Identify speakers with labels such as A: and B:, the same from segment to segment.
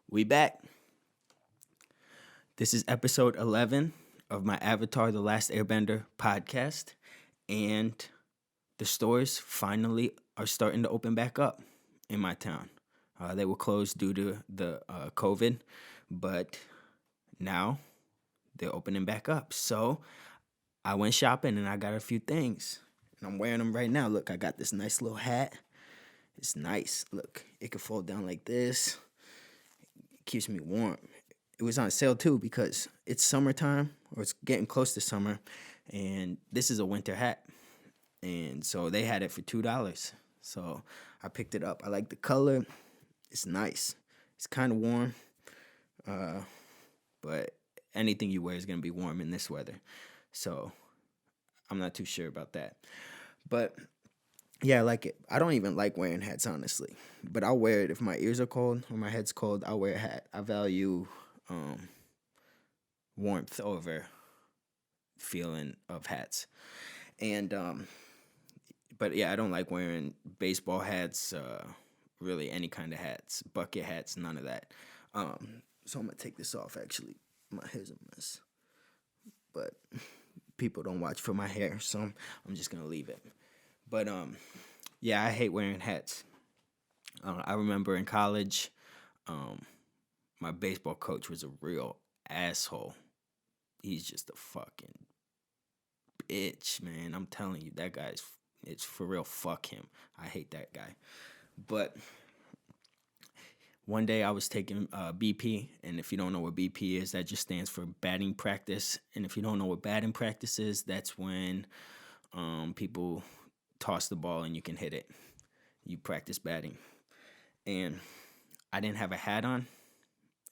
A: We back. This is episode 11 of my Avatar The Last Airbender podcast. And the stores finally are starting to open back up in my town. They were closed due to the COVID, but now they're opening back up. So I went shopping and I got a few things. And I'm wearing them right now. Look, I got this nice little hat. It's nice. Look, it can fold down like this. It keeps me warm. It was on sale too because it's summertime or it's getting close to summer, and this is a winter hat, and so they had it for $2. So I picked it up. I like the color. It's nice. It's kind of warm, but anything you wear is gonna be warm in this weather. So I'm not too sure about that, but yeah, I like it. I don't even like wearing hats honestly, but I'll wear it if my ears are cold or my head's cold. I'll wear a hat. I value um, warmth over feeling of hats. And but yeah, I don't like wearing baseball hats, really any kind of hats, bucket hats, none of that. So I'm gonna take this off actually. My hair's a mess. But people don't watch for my hair, so I'm just gonna leave it. But yeah, I hate wearing hats. I remember in college, um, my baseball coach was a real asshole. He's just a fucking bitch, man. I'm telling you, that guy's it's for real. Fuck him. I hate that guy. But one day I was taking BP, and if you don't know what BP is, that just stands for batting practice. And if you don't know what batting practice is, that's when people toss the ball and you can hit it. You practice batting. And I didn't have a hat on,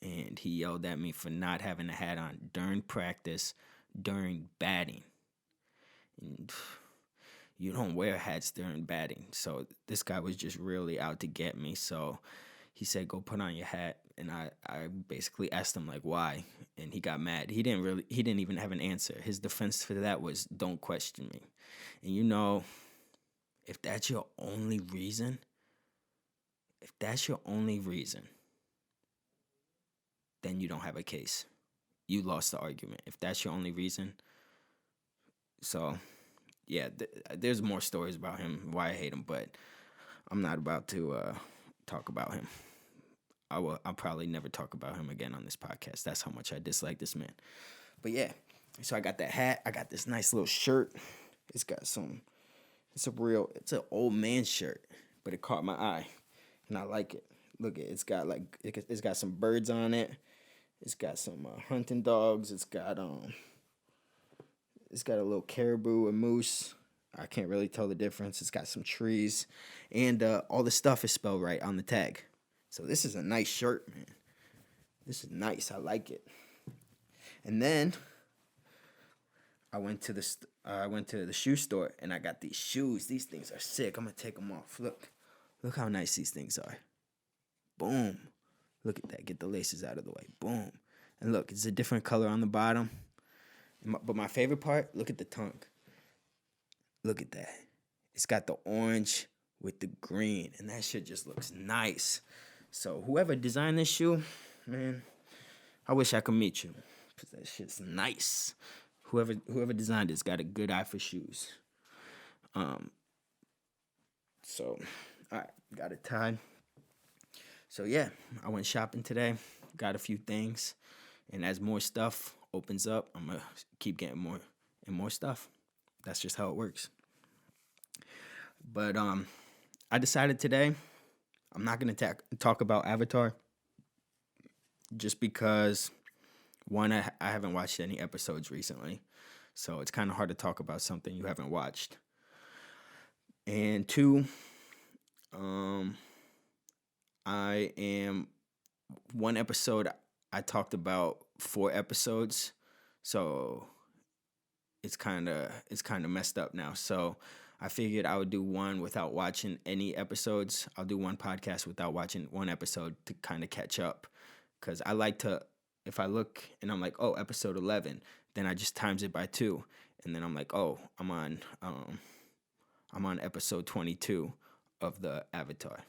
A: and he yelled at me for not having a hat on during practice, during batting. And you don't wear hats during batting. So this guy was just really out to get me. So he said, go put on your hat. And I basically asked him like why. And he got mad. He didn't even have an answer. His defense for that was don't question me. And you know, if that's your only reason, then you don't have a case. You lost the argument. If that's your only reason. So yeah, there's more stories about him, why I hate him, but I'm not about to talk about him. I'll probably never talk about him again on this podcast. That's how much I dislike this man. But yeah, so I got that hat. I got this nice little shirt. It's an old man shirt, but it caught my eye, and I like it. Look, it's got some birds on it. It's got some hunting dogs. It's got a little caribou, a moose. I can't really tell the difference. It's got some trees, and all the stuff is spelled right on the tag. So this is a nice shirt, man. This is nice. I like it. And then I went to the shoe store and I got these shoes. These things are sick. I'm gonna take them off. Look how nice these things are. Boom. Look at that. Get the laces out of the way. Boom. And look, it's a different color on the bottom. But my favorite part, look at the tongue. Look at that. It's got the orange with the green, and that shit just looks nice. So whoever designed this shoe, man, I wish I could meet you, because that shit's nice. Whoever designed it's got a good eye for shoes. So, all right, got it tied. So yeah, I went shopping today, got a few things, and as more stuff opens up, I'm gonna keep getting more and more stuff. That's just how it works. But I decided today I'm not gonna talk about Avatar, just because one, I haven't watched any episodes recently, so it's kind of hard to talk about something you haven't watched. And two, I am one episode. I talked about 4 episodes, so it's kind of messed up now. So I figured I would do one without watching any episodes. I'll do one podcast without watching one episode to kind of catch up, because I like to, if I look and I'm like, oh, episode 11, then I just times it by 2, and then I'm like, oh, I'm on episode 22 of the Avatar.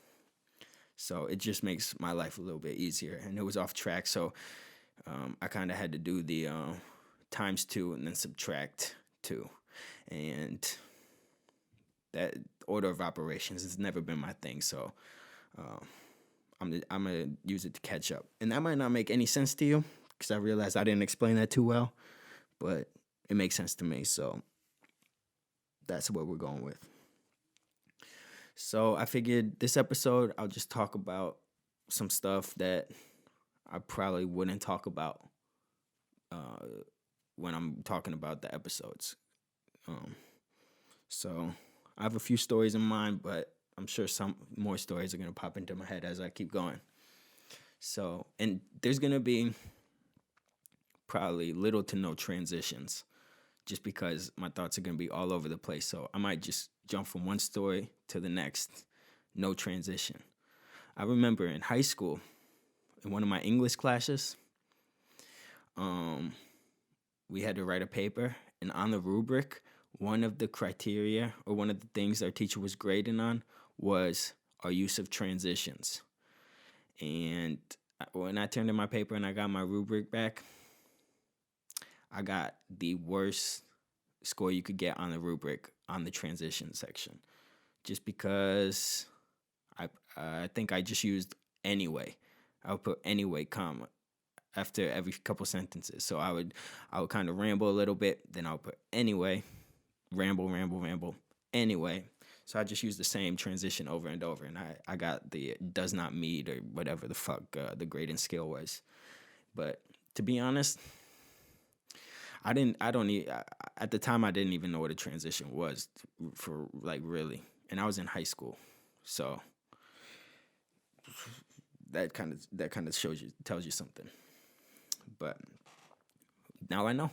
A: So it just makes my life a little bit easier. And it was off track, so I kind of had to do the times two and then subtract two, and that order of operations has never been my thing. So I'm gonna use it to catch up, and that might not make any sense to you because I realized I didn't explain that too well, but it makes sense to me. So that's what we're going with. So I figured this episode I'll just talk about some stuff that I probably wouldn't talk about uh, when I'm talking about the episodes. Um, so I have a few stories in mind, but I'm sure some more stories are gonna pop into my head as I keep going. So, and there's gonna be probably little to no transitions just because my thoughts are going to be all over the place. So I might just jump from one story to the next, no transition. I remember in high school, in one of my English classes, we had to write a paper, and on the rubric, one of the criteria or one of the things our teacher was grading on was our use of transitions. And when I turned in my paper and I got my rubric back, I got the worst score you could get on the rubric on the transition section, just because I think I just used anyway. I would put anyway comma after every couple sentences. So I would kind of ramble a little bit, then I would put anyway, ramble anyway. So I just used the same transition over and over, and I got the does not meet or whatever the fuck the grading scale was. But to be honest, at the time I didn't even know what a transition was for like really, and I was in high school, so that kind of tells you something. But now I know.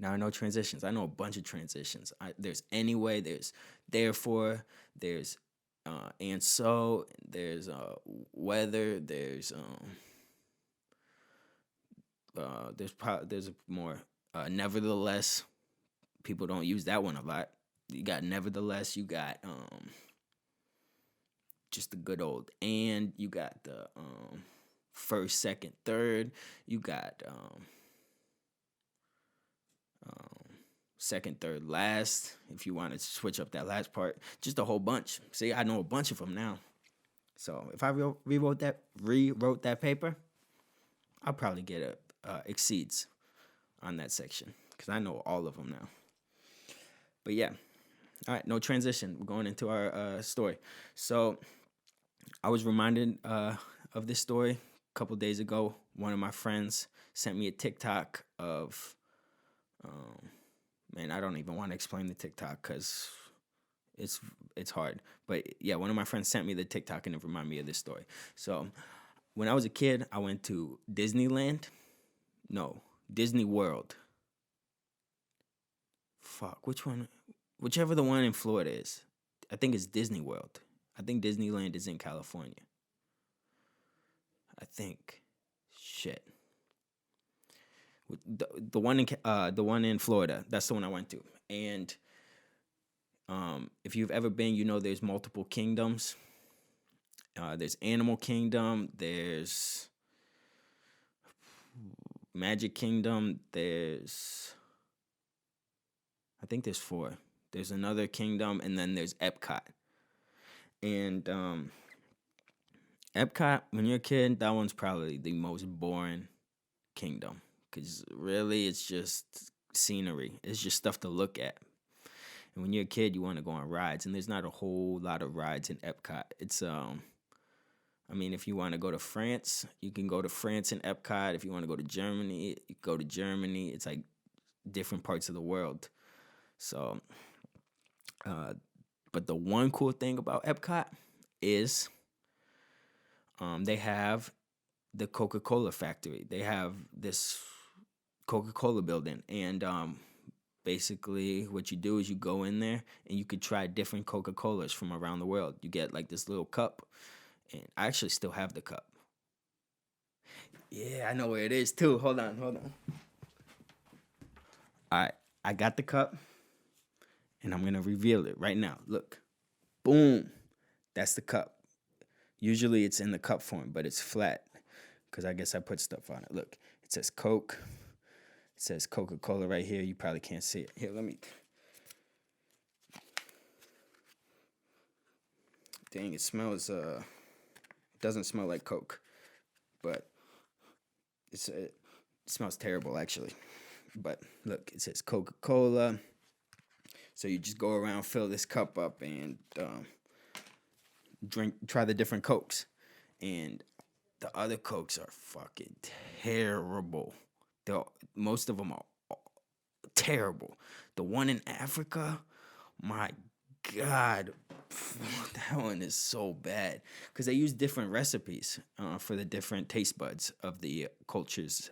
A: Now I know transitions. I know a bunch of transitions. There's anyway, there's therefore, there's and so, there's whether, there's more nevertheless. People don't use that one a lot. You got nevertheless, you got just the good old and, you got the first, second, third, you got second, third, last, if you want to switch up that last part. Just a whole bunch. See, I know a bunch of them now. So if I rewrote that paper, I'll probably get exceeds on that section because I know all of them now. But yeah, all right, no transition. We're going into our story. So I was reminded of this story a couple days ago. One of my friends sent me a TikTok of, man, I don't even want to explain the TikTok because it's hard. But yeah, one of my friends sent me the TikTok and it reminded me of this story. So when I was a kid, I went to Disneyland. No, Disney World. Fuck, which one? Whichever the one in Florida is. I think it's Disney World. I think Disneyland is in California. I think. Shit. The one in Florida. That's the one I went to. And if you've ever been, you know there's multiple kingdoms. There's Animal Kingdom. There's Magic Kingdom. I think there's 4. There's another kingdom, and then there's Epcot. And Epcot, when you're a kid, that one's probably the most boring kingdom. Because really, it's just scenery. It's just stuff to look at. And when you're a kid, you want to go on rides. And there's not a whole lot of rides in Epcot. It's, I mean, if you want to go to France, you can go to France in Epcot. If you want to go to Germany, you go to Germany. It's like different parts of the world. So, but the one cool thing about Epcot is they have the Coca-Cola factory. They have this Coca-Cola building. And basically what you do is you go in there and you could try different Coca-Colas from around the world. You get like this little cup. And I actually still have the cup. Yeah, I know where it is too. Hold on. All right, I got the cup. And I'm going to reveal it right now. Look. Boom. That's the cup. Usually it's in the cup form, but it's flat because I guess I put stuff on it. Look, it says Coke. It says Coca-Cola right here. You probably can't see it. Here, let me. Dang, it smells. It doesn't smell like Coke, but it smells terrible actually. But look, it says Coca-Cola. So you just go around, fill this cup up, and try the different Cokes. And the other Cokes are fucking terrible. Most of them are terrible. The one in Africa, my God, that one is so bad because they use different recipes for the different taste buds of the cultures.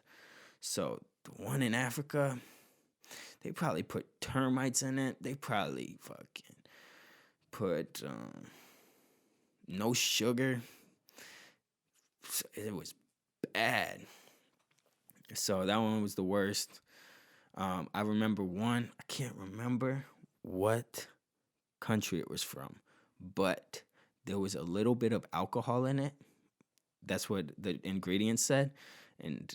A: So the one in Africa, they probably put termites in it. They probably fucking put no sugar. It was bad. So that one was the worst. I remember one. I can't remember what country it was from, but there was a little bit of alcohol in it. That's what the ingredients said, and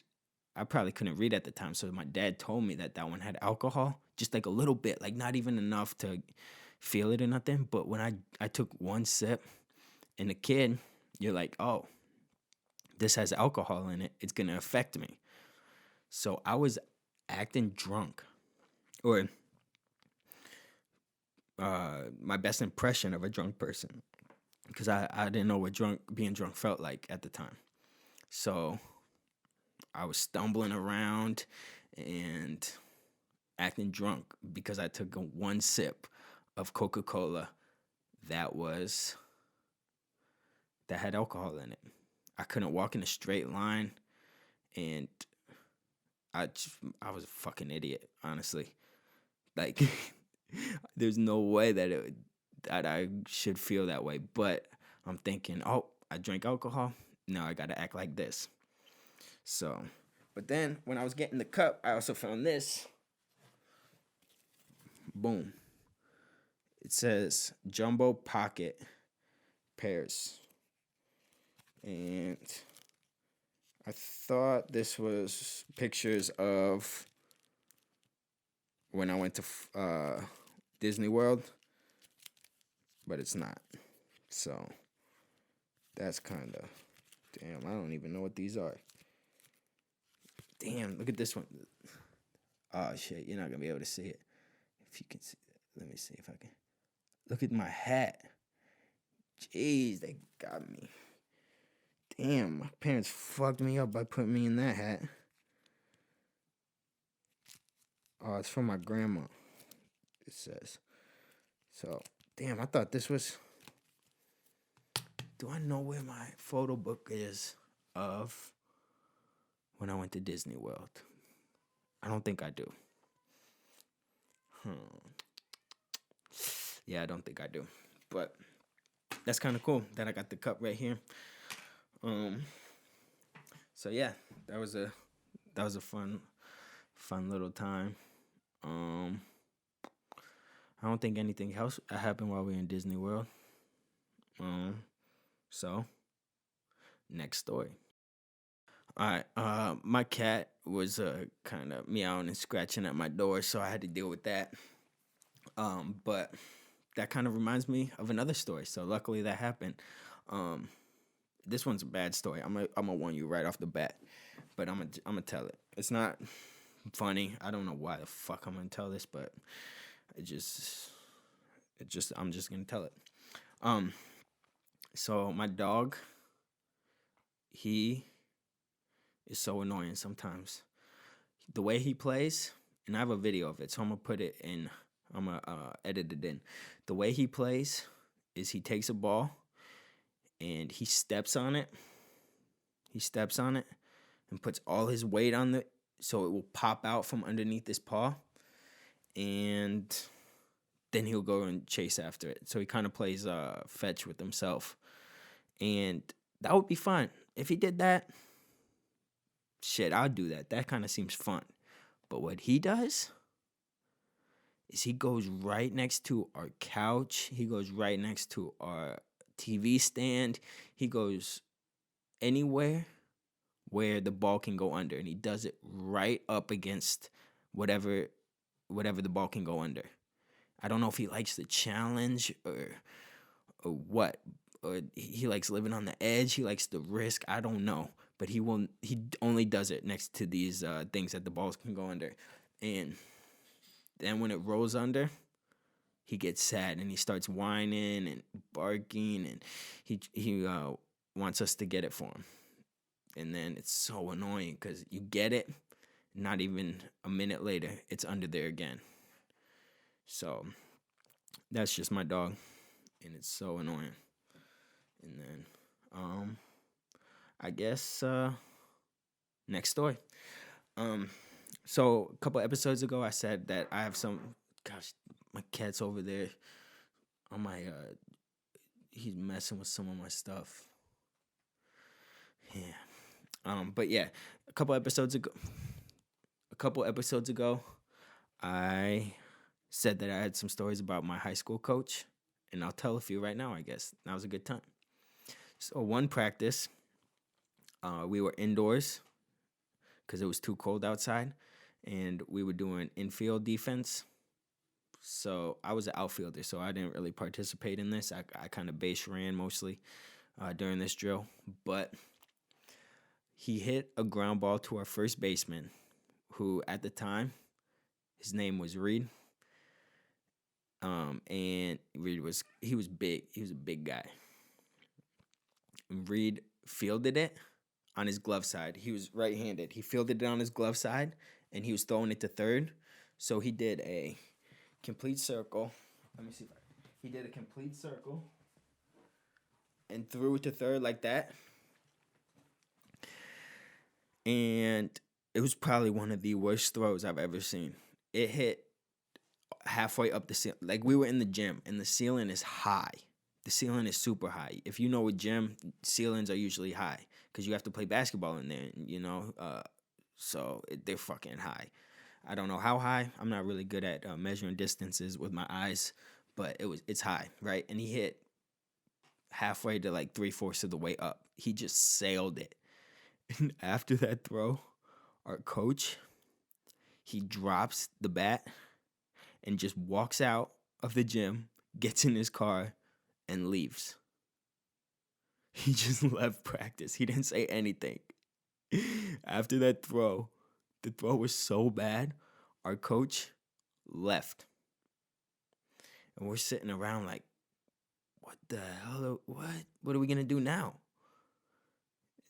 A: I probably couldn't read at the time, so my dad told me that one had alcohol, just like a little bit, like not even enough to feel it or nothing. But when I took one sip, and a kid, you're like, oh, this has alcohol in it. It's gonna affect me. So I was acting drunk, or my best impression of a drunk person, because I didn't know what being drunk felt like at the time. So I was stumbling around and acting drunk because I took one sip of Coca-Cola that had alcohol in it. I couldn't walk in a straight line, and I was a fucking idiot, honestly. Like, there's no way that I should feel that way. But I'm thinking, oh, I drank alcohol. Now I gotta act like this. So, but then when I was getting the cup, I also found this. Boom. It says Jumbo Pocket Pears. And I thought this was pictures of when I went to Disney World, but it's not. So that's kind of, damn, I don't even know what these are. Damn, look at this one. Oh, shit, you're not going to be able to see it. If you can see it. Let me see if I can. Look at my hat. Jeez, they got me. Damn, my parents fucked me up by putting me in that hat. Oh, it's from my grandma, it says. So, damn, I thought this was... Do I know where my photo book is of when I went to Disney World? I don't think I do. Yeah, I don't think I do. But that's kind of cool that I got the cup right here. So yeah, that was a fun little time. I don't think anything else happened while we were in Disney World. So next story. All right, my cat was kind of meowing and scratching at my door, so I had to deal with that. But that kind of reminds me of another story. So luckily that happened. This one's a bad story. I'm gonna warn you right off the bat, but I'm gonna tell it. It's not funny. I don't know why the fuck I'm gonna tell this, but I'm just gonna tell it. So my dog, he is so annoying sometimes. The way he plays, and I have a video of it, so I'm gonna put it in. I'm gonna edit it in. The way he plays is he takes a ball and he steps on it. He steps on it and puts all his weight on it so it will pop out from underneath his paw. And then he'll go and chase after it. So he kind of plays fetch with himself. And that would be fun. If he did that, shit, I'd do that. That kind of seems fun. But what he does is he goes right next to our couch. He goes right next to our TV stand. He goes anywhere where the ball can go under, and he does it right up against whatever the ball can go under. I don't know if he likes the challenge or what, or he likes living on the edge. He likes the risk. I don't know, but he only does it next to these things that the balls can go under, and then when it rolls under, he gets sad and he starts whining and barking, and he wants us to get it for him. And then it's so annoying because you get it, not even a minute later, it's under there again. So that's just my dog, and it's so annoying. And then, I guess next story. So a couple episodes ago, I said that I have some. Gosh, my cat's over there on my. He's messing with some of my stuff. Yeah. But yeah, a couple episodes ago, I said that I had some stories about my high school coach, and I'll tell a few right now. I guess that was a good time. So one practice, we were indoors because it was too cold outside, and we were doing infield defense. So I was an outfielder, so I didn't really participate in this. I kind of base ran mostly during this drill, but he hit a ground ball to our first baseman, who at the time, his name was Reed. And Reed was big. He was a big guy. And Reed fielded it on his glove side. He was right-handed. He fielded it on his glove side, and he was throwing it to third. So he did a complete circle. Let me see. He did a complete circle and threw it to third like that. And it was probably one of the worst throws I've ever seen. It hit halfway up the ceiling. Like, we were in the gym, and the ceiling is high. The ceiling is super high. If you know a gym, ceilings are usually high because you have to play basketball in there, you know? They're fucking high. I don't know how high. I'm not really good at measuring distances with my eyes, but it's high, right? And he hit halfway to like 3/4 of the way up. He just sailed it. And after that throw, our coach, he drops the bat and just walks out of the gym, gets in his car, and leaves. He just left practice. He didn't say anything. After that throw, the throw was so bad, our coach left. And we're sitting around like, what the hell? What are we going to do now?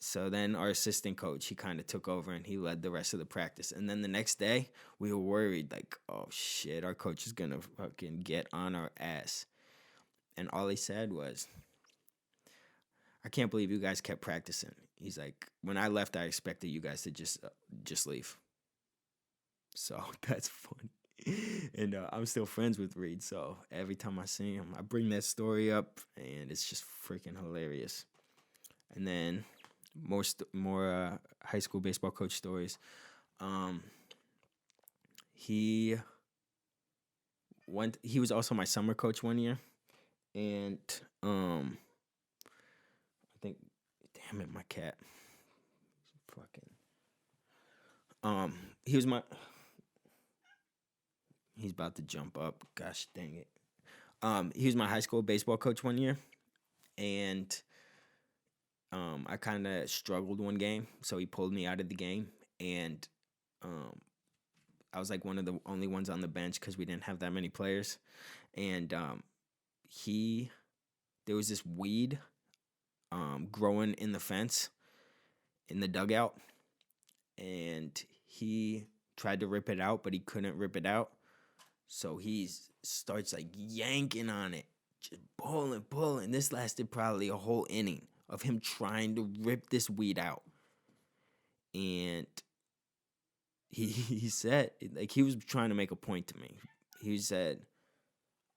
A: So then our assistant coach, he kind of took over and he led the rest of the practice. And then the next day, we were worried, like, oh shit, our coach is going to fucking get on our ass. And all he said was, I can't believe you guys kept practicing. He's like, when I left, I expected you guys to just leave. So that's funny. And I'm still friends with Reed. So every time I see him, I bring that story up, and it's just freaking hilarious. And then more high school baseball coach stories. He was also my summer coach one year, and I think, damn it, my cat, he's about to jump up. Gosh dang it. He was my high school baseball coach one year, and I kind of struggled one game, so he pulled me out of the game, and I was like one of the only ones on the bench because we didn't have that many players, and there was this weed growing in the fence in the dugout, and he tried to rip it out, but he couldn't rip it out, so he starts like yanking on it, just pulling. This lasted probably a whole inning of him trying to rip this weed out. And he said, like, he was trying to make a point to me. He said,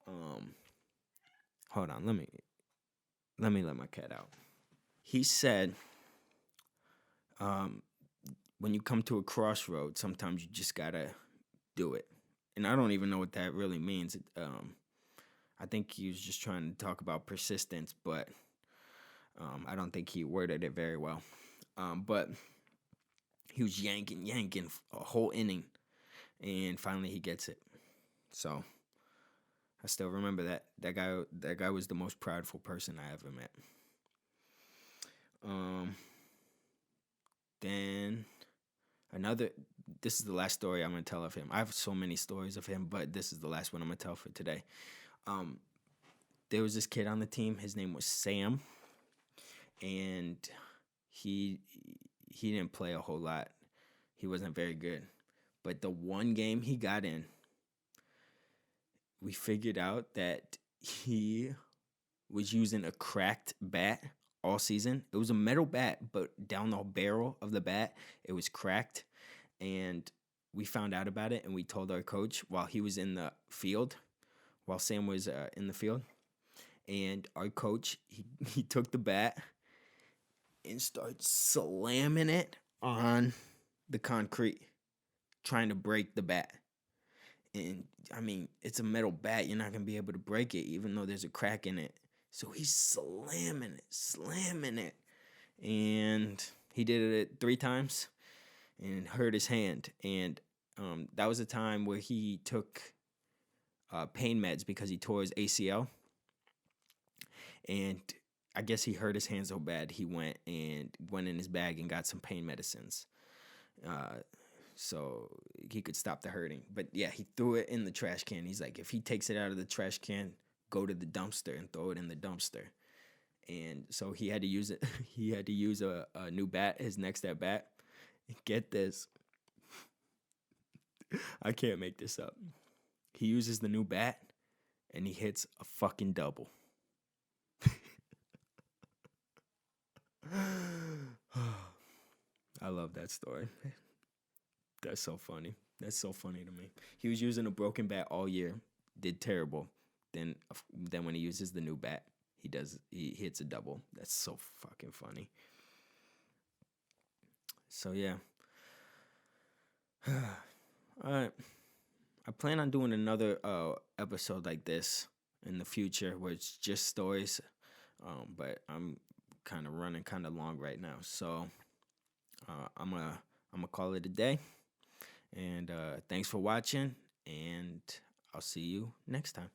A: hold on, let me let my cat out. He said, when you come to a crossroad, sometimes you just gotta do it. And I don't even know what that really means. I think he was just trying to talk about persistence, but I don't think he worded it very well. But he was yanking a whole inning, and finally he gets it. So I still remember that. That guy was the most prideful person I ever met. Then another. This is the last story I'm gonna tell of him. I have so many stories of him, but this is the last one I'm gonna tell for today. There was this kid on the team. His name was Sam, and he didn't play a whole lot. He wasn't very good. But the one game he got in, we figured out that he was using a cracked bat all season. It was a metal bat, but down the barrel of the bat, it was cracked. And we found out about it, and we told our coach while he was in the field, while Sam was in the field. And our coach, he took the bat and started slamming it on the concrete, trying to break the bat. And I mean, it's a metal bat. You're not going to be able to break it, even though there's a crack in it. So he's slamming it. And he did it 3 times and hurt his hand. And that was a time where he took pain meds because he tore his ACL. And I guess he hurt his hand so bad he went in his bag and got some pain medicines. So he could stop the hurting. But yeah, he threw it in the trash can. He's like, if he takes it out of the trash can, go to the dumpster and throw it in the dumpster. And so he had to use it. He had to use a new bat, his next at bat. Get this. I can't make this up. He uses the new bat and he hits a fucking double. I love that story. That's so funny. That's so funny to me. He was using a broken bat all year, did terrible. Then when he uses the new bat, he hits a double. That's so fucking funny. So yeah. All right. I plan on doing another episode like this in the future where it's just stories. But I'm kind of running kind of long right now. So I'm gonna call it a day. And thanks for watching, and I'll see you next time.